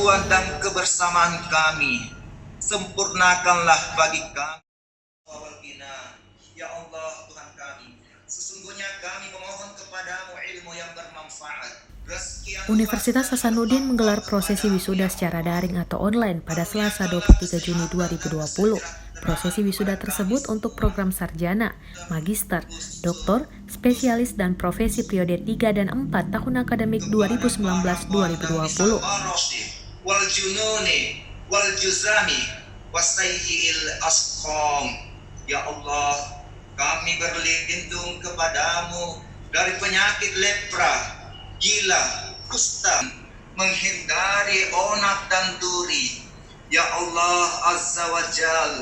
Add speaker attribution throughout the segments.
Speaker 1: persatuan dan kebersamaan kami. Sempurnakanlah bagi kami. Ya Allah Tuhan kami, sesungguhnya kami memohon kepadamu ilmu yang bermanfaat.
Speaker 2: Universitas Hasanuddin menggelar prosesi wisuda secara daring atau online pada Selasa 23 Juni 2020. Prosesi wisuda tersebut untuk program sarjana, magister, doktor, spesialis, dan profesi periode 3 dan 4 tahun akademik 2019-2020.
Speaker 1: Wal jununi wal juzami wasayyi'il asqam. Ya Allah, kami berlindung kepadamu dari penyakit lepra, gila, kusta, menghindari onak dan duri. Ya Allah Azza wa Jal,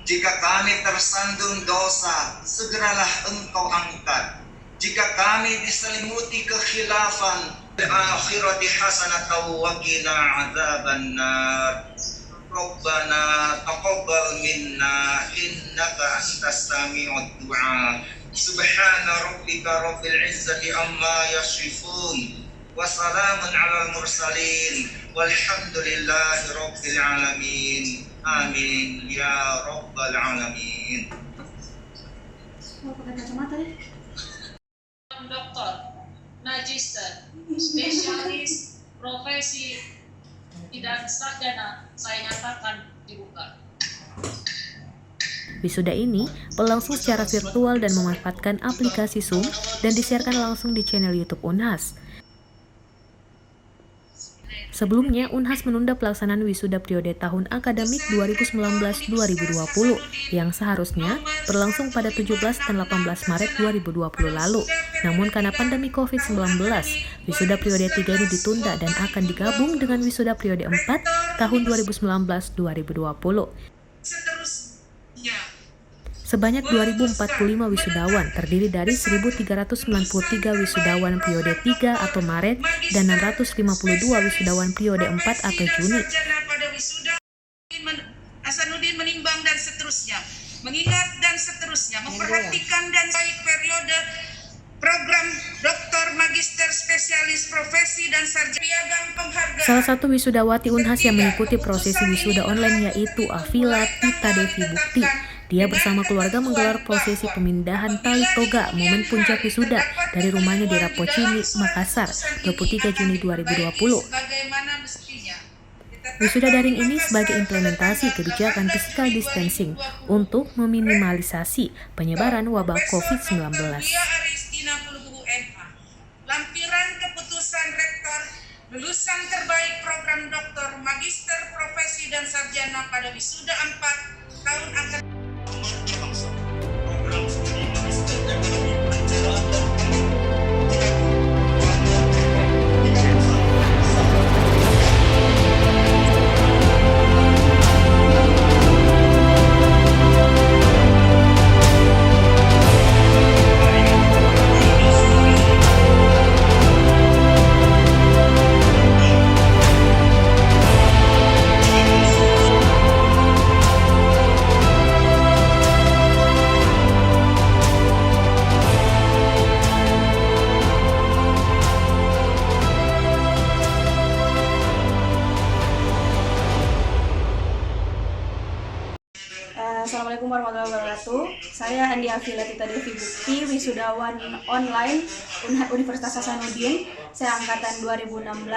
Speaker 1: jika kami tersandung dosa, segeralah Engkau angkat. Jika kami diselimuti kekhilafan, akhirati hasanatan wa qina adzabannar. Rabbana taqabbal minna innaka antas sami'ud du'a. Subhana rabbika rabbil izzati amma yasifun wa salamun 'alal mursalin walhamdulillahi rabbil alamin. Amin ya rabbal alamin.
Speaker 3: Pakai kacamata deh.
Speaker 4: Doktor, magister, spesialis, profesi, dan sarjana saya nyatakan dibuka.
Speaker 2: Wisuda ini berlangsung secara virtual dan memanfaatkan aplikasi Zoom dan disiarkan langsung di channel YouTube Unhas. Sebelumnya, Unhas menunda pelaksanaan wisuda periode tahun akademik 2019-2020 yang seharusnya berlangsung pada 17 dan 18 Maret 2020 lalu. Namun karena pandemi COVID-19, wisuda periode 3 ini ditunda dan akan digabung dengan wisuda periode 4 tahun 2019-2020. Sebanyak 2.045 wisudawan terdiri dari 1.393 wisudawan periode 3 atau Maret dan 652 wisudawan periode 4 atau Juni.
Speaker 5: Hasanuddin menimbang dan seterusnya, mengingat dan seterusnya, memperhatikan dan baik periode program doktor, magister, spesialis, profesi, dan sarjana piagam penghargaan.
Speaker 2: Salah satu wisudawati Unhas yang mengikuti prosesi wisuda online yaitu Afila Tita Devi Bukti. Dia bersama keluarga menggelar prosesi pemindahan tali toga momen puncak wisuda dari rumahnya di Rapocini, Makassar, 23 Juni 2020. Wisuda daring ini sebagai implementasi kebijakan physical distancing untuk meminimalisasi penyebaran wabah COVID-19.
Speaker 5: Lampiran keputusan rektor lulusan terbaik program doktor, magister, profesi, dan sarjana pada wisuda 4 tahun akademik.
Speaker 3: Assalamualaikum warahmatullahi wabarakatuh. Saya Andi Afila Tita Devi Bukti, wisudawan online Universitas Hasanuddin. Saya angkatan 2016.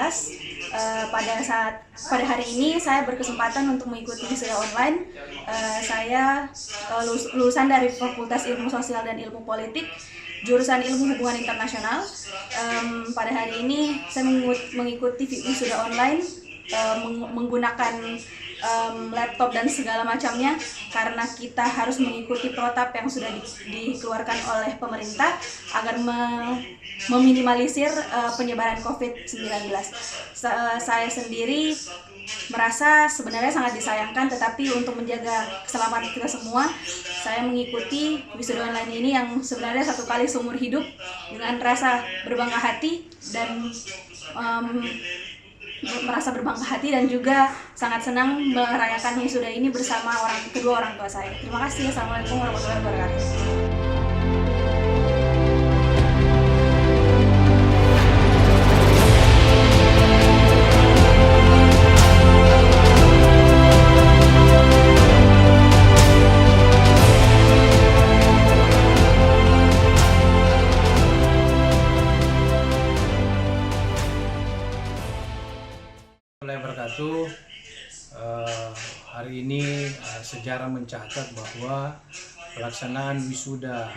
Speaker 3: Pada hari ini saya berkesempatan untuk mengikuti wisuda online. Saya lulusan dari Fakultas Ilmu Sosial dan Ilmu Politik, jurusan Ilmu Hubungan Internasional. Pada hari ini saya mengikuti wisuda online menggunakan laptop dan segala macamnya karena kita harus mengikuti protap yang sudah dikeluarkan oleh pemerintah agar meminimalisir penyebaran COVID-19. Saya sendiri merasa sebenarnya sangat disayangkan, tetapi untuk menjaga keselamatan kita semua, saya mengikuti wisuda online ini yang sebenarnya satu kali seumur hidup dengan rasa berbangga hati dan merasa berbangga hati dan juga sangat senang merayakan wisuda ini bersama kedua orang tua saya. Terima kasih. Assalamualaikum warahmatullahi wabarakatuh.
Speaker 6: Wabarakatuh. Hari ini sejarah mencatat bahwa pelaksanaan wisuda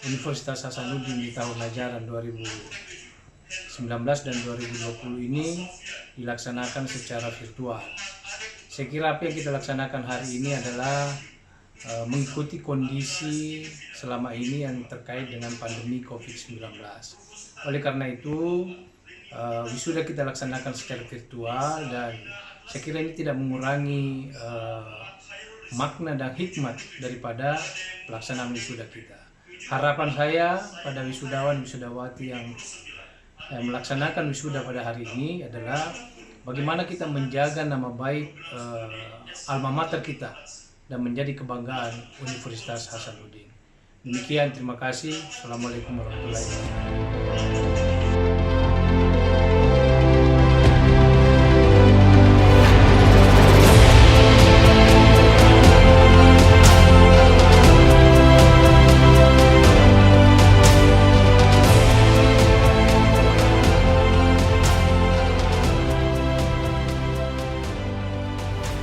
Speaker 6: Universitas Hasanuddin di tahun ajaran 2019 dan 2020 ini dilaksanakan secara virtual. Saya kira apa yang kita laksanakan hari ini adalah mengikuti kondisi selama ini yang terkait dengan pandemi COVID-19. Oleh karena itu, wisuda kita laksanakan secara virtual dan saya kira ini tidak mengurangi makna dan hikmat daripada pelaksanaan wisuda kita. Harapan saya pada wisudawan wisudawati yang melaksanakan wisuda pada hari ini adalah bagaimana kita menjaga nama baik alma mater kita dan menjadi kebanggaan Universitas Hasanuddin. Demikian, terima kasih. Assalamualaikum warahmatullahi wabarakatuh.